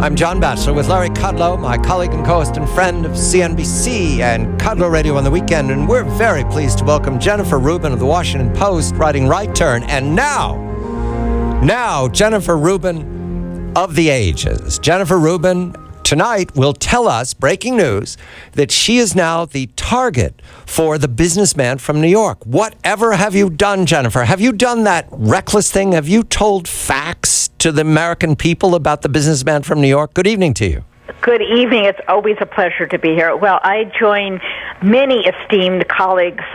I'm John Batchelor with Larry Kudlow, my colleague and co-host and friend of CNBC and Kudlow Radio on the weekend, and we're very pleased to welcome Jennifer Rubin of the Washington Post, writing Right Turn, and now Jennifer Rubin of The Ages. Jennifer Rubin tonight will tell us, breaking news, that she is now the target for the businessman from New York. Whatever have you done, Jennifer? Have you done that reckless thing? Have you told facts to the American people about the businessman from New York? Good evening to you. Good evening. It's always a pleasure to be here. Well, I join many esteemed colleagues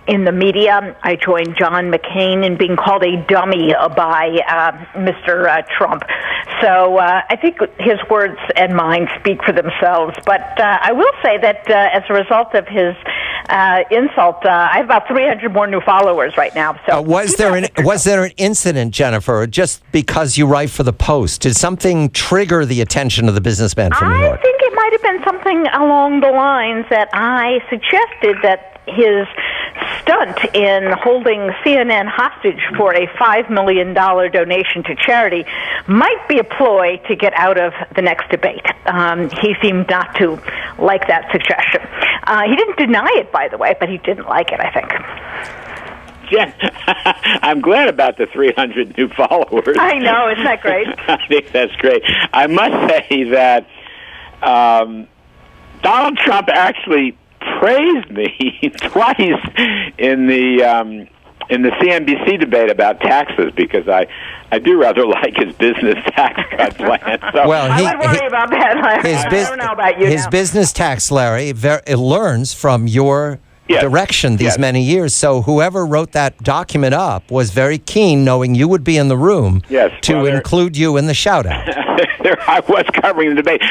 in the media. I joined John McCain in being called a dummy by Mr. Trump. So I think his words and mine speak for themselves. But I will say that as a result of his insult, I have about 300 more new followers right now. So was there an incident, Jennifer, just because you write for the Post? Did something trigger the attention of the businessman from New York? I think it might have been something along the lines that I suggested that his stunt in holding CNN hostage for a $5 million donation to charity might be a ploy to get out of the next debate. He seemed not to like that suggestion. He didn't deny it, by the way, but he didn't like it, I think. Jen, I'm glad about the 300 new followers. I know, isn't that great? I think that's great. I must say that Donald Trump actually praised me twice in the CNBC debate about taxes, because I do rather like his business tax cut plan. So well, I would worry about that. I don't know about you. His business tax, Larry, it learns from your direction these many years. So whoever wrote that document up was very keen, knowing you would be in the room, to include you in the shout-out. I was covering the debate.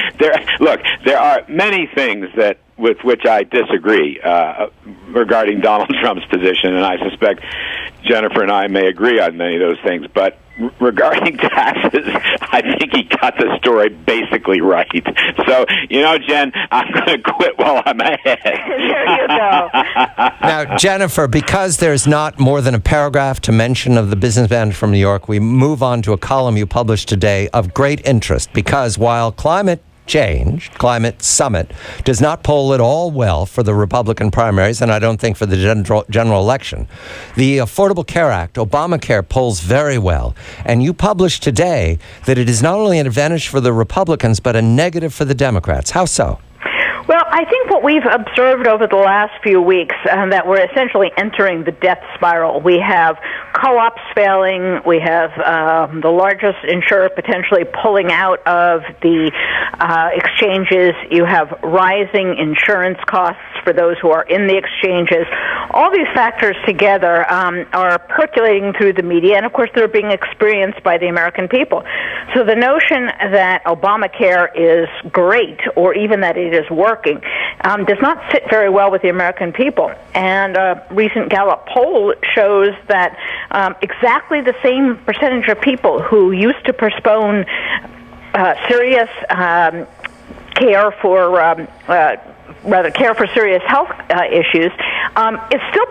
There are many things with which I disagree regarding Donald Trump's position, and I suspect Jennifer and I may agree on many of those things. But regarding taxes, I think he got the story basically right. So, Jen, I'm going to quit while I'm ahead. There you go. Now, Jennifer, because there's not more than a paragraph to mention of the businessman from New York, we move on to a column you published today of great interest, because while climate summit does not poll at all well for the Republican primaries, and I don't think for the general election, the Affordable Care Act, Obamacare, polls very well. And you published today that it is not only an advantage for the Republicans, but a negative for the Democrats. How so? Well, I think what we've observed over the last few weeks, that we're essentially entering the death spiral. We have co-ops failing. We have the largest insurer potentially pulling out of the exchanges. You have rising insurance costs for those who are in the exchanges. All these factors together are percolating through the media, and of course they're being experienced by the American people. So the notion that Obamacare is great, or even that it is working, does not sit very well with the American people. And a recent Gallup poll shows that exactly the same percentage of people who used to postpone serious care for serious health issues is still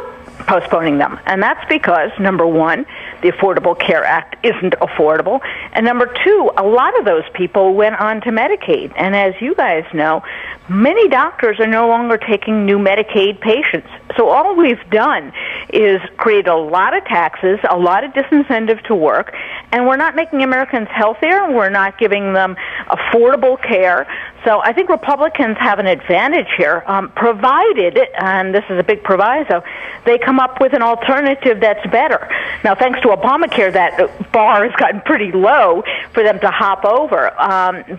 postponing them. And that's because, number one, the Affordable Care Act isn't affordable. And number two, a lot of those people went on to Medicaid. And as you guys know, many doctors are no longer taking new Medicaid patients. So all we've done is create a lot of taxes, a lot of disincentive to work, and we're not making Americans healthier. We're not giving them affordable care. So I think Republicans have an advantage here, provided, and this is a big proviso, they come up with an alternative that's better. Now, thanks to Obamacare, that bar has gotten pretty low for them to hop over.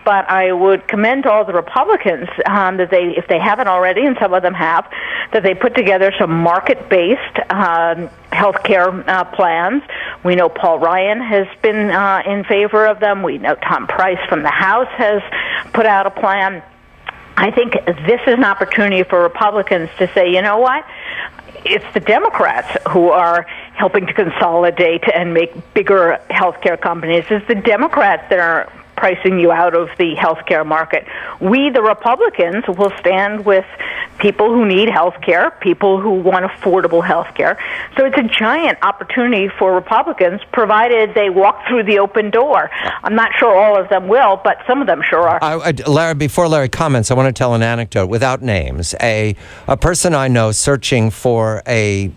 But I would commend all the Republicans that they, if they haven't already, and some of them have, that they put together some market-based health care plans. We know Paul Ryan has been in favor of them. We know Tom Price from the House has put out a plan. I think this is an opportunity for Republicans to say, you know what? It's the Democrats who are helping to consolidate and make bigger healthcare companies. It's the Democrats that are pricing you out of the healthcare market. We, the Republicans, will stand with people who need health care, people who want affordable health care. So it's a giant opportunity for Republicans, provided they walk through the open door. I'm not sure all of them will, but some of them sure are. Larry, before Larry comments, I want to tell an anecdote without names. A person I know searching for a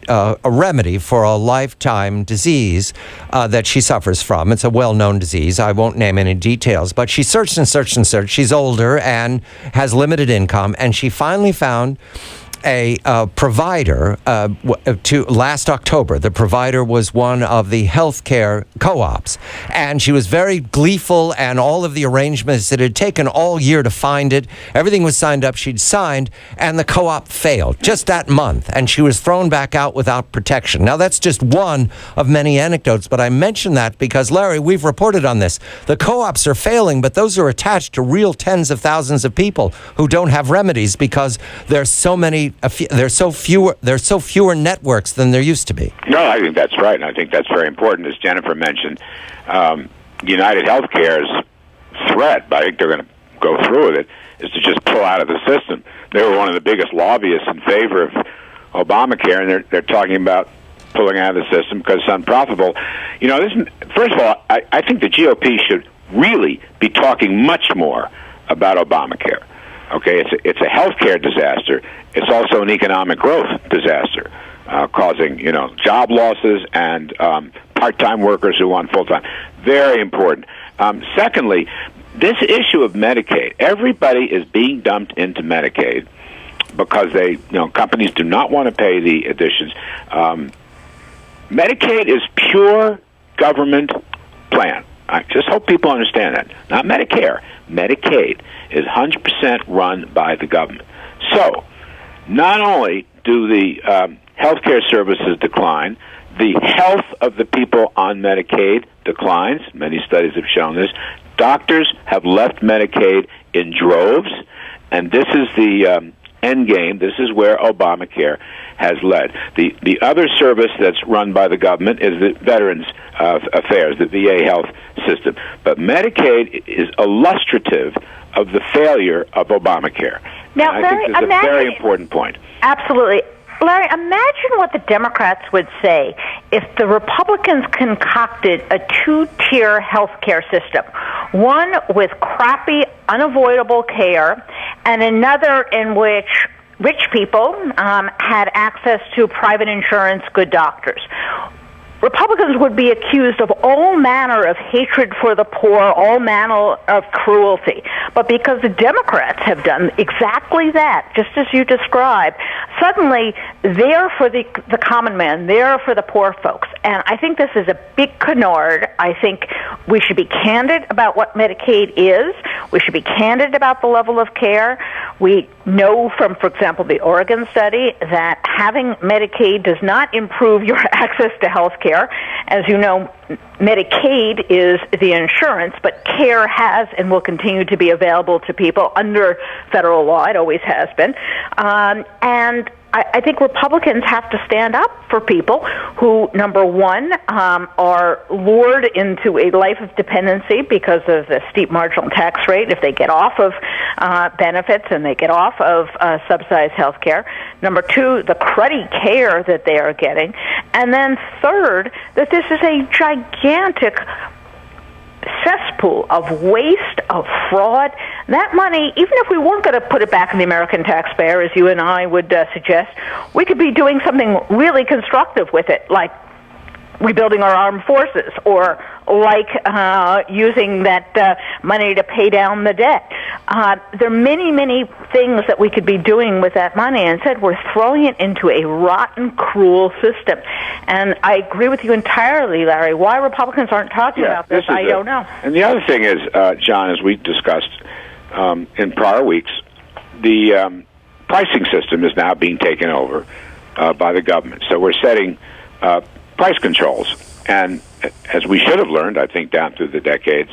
remedy for a lifetime disease that she suffers from. It's a well-known disease. I won't name any details, but she searched and searched and searched. She's older and has limited income, and she finally found a provider to last October. The provider was one of the healthcare co-ops, and she was very gleeful, and all of the arrangements, it had taken all year to find it. Everything was signed up. She'd signed, and the co-op failed just that month, and she was thrown back out without protection. Now, that's just one of many anecdotes, but I mention that because, Larry, we've reported on this. The co-ops are failing, but those are attached to real tens of thousands of people who don't have remedies because there's so many. There's so fewer networks than there used to be. No, I think that's right, and I think that's very important. As Jennifer mentioned, United Healthcare's threat, but I think they're going to go through with it, is to just pull out of the system. They were one of the biggest lobbyists in favor of Obamacare, and they're talking about pulling out of the system because it's unprofitable. You know, first of all, I think the GOP should really be talking much more about Obamacare. Okay, it's a healthcare disaster. It's also an economic growth disaster, causing job losses and part-time workers who want full-time. Very important. Secondly, this issue of Medicaid. Everybody is being dumped into Medicaid because companies do not want to pay the additions. Medicaid is pure government plan. I just hope people understand that. Not Medicare. Medicaid is 100% run by the government. So, not only do the healthcare services decline, the health of the people on Medicaid declines. Many studies have shown this. Doctors have left Medicaid in droves, and this is the end game. This is where Obamacare has led. The other service that's run by the government is the Veterans Affairs, the VA health system. But Medicaid is illustrative of the failure of Obamacare. Now, and I think this is a very important point. Absolutely. Larry, imagine what the Democrats would say if the Republicans concocted a two-tier health care system, one with crappy, unavoidable care, and another in which rich people had access to private insurance, good doctors. Republicans would be accused of all manner of hatred for the poor, all manner of cruelty. But because the Democrats have done exactly that, just as you described, suddenly they're for the common man, they're for the poor folks. And I think this is a big canard. I think we should be candid about what Medicaid is. We should be candid about the level of care. We know from, for example, the Oregon study that having Medicaid does not improve your access to health care. As you know, Medicaid is the insurance, but care has and will continue to be available to people under federal law. It always has been. And I think Republicans have to stand up for people who, number one, are lured into a life of dependency because of the steep marginal tax rate if they get off of benefits and they get off of subsidized health care. Number two, the cruddy care that they are getting. And then third, that this is a gigantic cesspool of waste, of fraud. That money, even if we weren't going to put it back in the American taxpayer, as you and I would suggest, we could be doing something really constructive with it, like rebuilding our armed forces, or like using that money to pay down the debt. There are many, many things that we could be doing with that money, and instead we're throwing it into a rotten, cruel system. And I agree with you entirely, Larry. Why Republicans aren't talking about this, I don't know. And the other thing is, John, as we discussed in prior weeks, the pricing system is now being taken over by the government. So we're setting price controls. And as we should have learned, I think, down through the decades,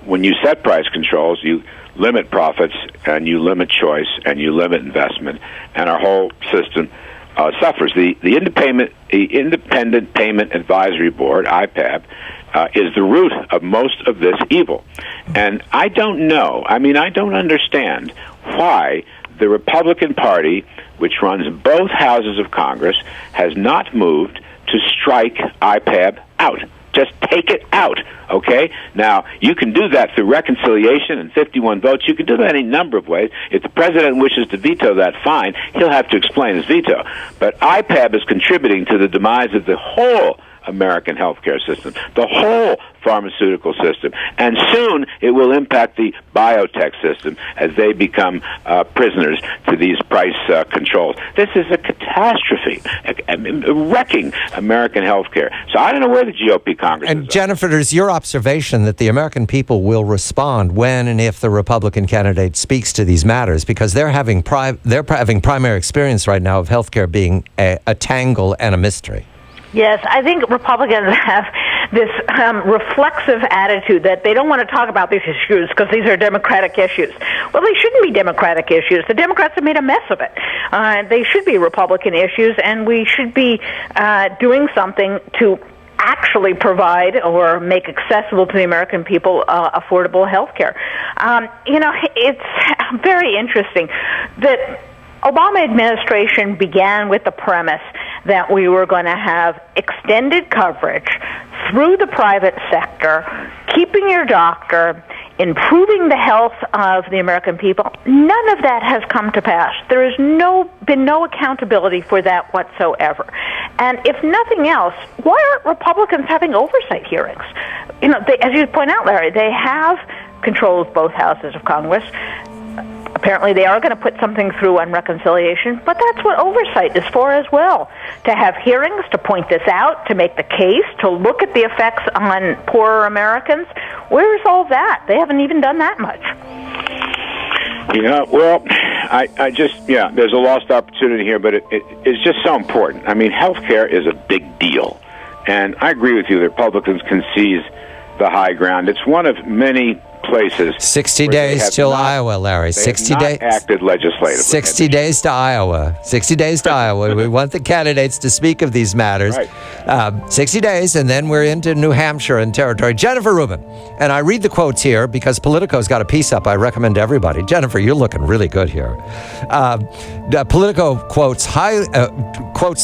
when you set price controls, you limit profits, and you limit choice, and you limit investment, and our whole system suffers. The Independent Payment Advisory Board, IPAB, is the root of most of this evil. And I don't know, I don't understand why the Republican Party, which runs both houses of Congress, has not moved to strike IPAB out. Just take it out, okay? Now, you can do that through reconciliation and 51 votes. You can do that any number of ways. If the president wishes to veto that, fine. He'll have to explain his veto. But IPAB is contributing to the demise of the whole American healthcare system, the whole pharmaceutical system, and soon it will impact the biotech system as they become prisoners to these price controls. This is a catastrophe, wrecking American healthcare. So I don't know where the GOP Congress is. And Jennifer, there's your observation that the American people will respond when and if the Republican candidate speaks to these matters, because they're having primary experience right now of healthcare being a tangle and a mystery. Yes, I think Republicans have this reflexive attitude that they don't want to talk about these issues because these are Democratic issues. Well, they shouldn't be Democratic issues. The Democrats have made a mess of it. They should be Republican issues, and we should be doing something to actually provide or make accessible to the American people affordable health care. It's very interesting that Obama administration began with the premise that we were going to have extended coverage through the private sector, keeping your doctor, improving the health of the American people. None of that has come to pass. There has been no accountability for that whatsoever. And if nothing else, why aren't Republicans having oversight hearings? As you point out, Larry, they have control of both houses of Congress. Apparently they are going to put something through on reconciliation, but that's what oversight is for as well. To have hearings, to point this out, to make the case, to look at the effects on poorer Americans. Where's all that? They haven't even done that much. There's a lost opportunity here, but it's just so important. I mean, health care is a big deal. And I agree with you that Republicans can seize the high ground. It's one of many places. 60 days till Iowa, Larry. 60 days. Acted legislatively. 60 days to Iowa. 60 days to Iowa. We want the candidates to speak of these matters. Right. 60 days, and then we're into New Hampshire and territory. Jennifer Rubin. And I read the quotes here because Politico's got a piece up I recommend to everybody. Jennifer, you're looking really good here. Politico quotes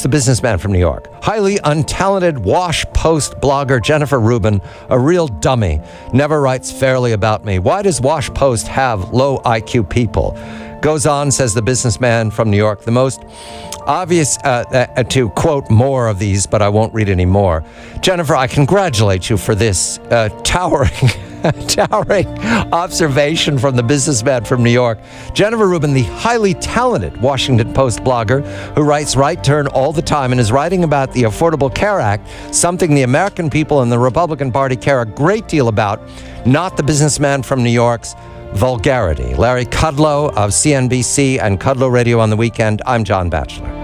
the businessman from New York. Highly untalented wash post blogger Jennifer Rubin, a real dummy, never writes fairly about me. Why does Wash Post have low IQ people? Goes on, says the businessman from New York. The most obvious, to quote more of these, but I won't read any more. Jennifer, I congratulate you for this towering observation from the businessman from New York. Jennifer Rubin, the highly talented Washington Post blogger who writes Right Turn all the time and is writing about the Affordable Care Act, something the American people and the Republican Party care a great deal about, not the businessman from New York's vulgarity. Larry Kudlow of CNBC and Kudlow Radio on the Weekend. I'm John Batchelor.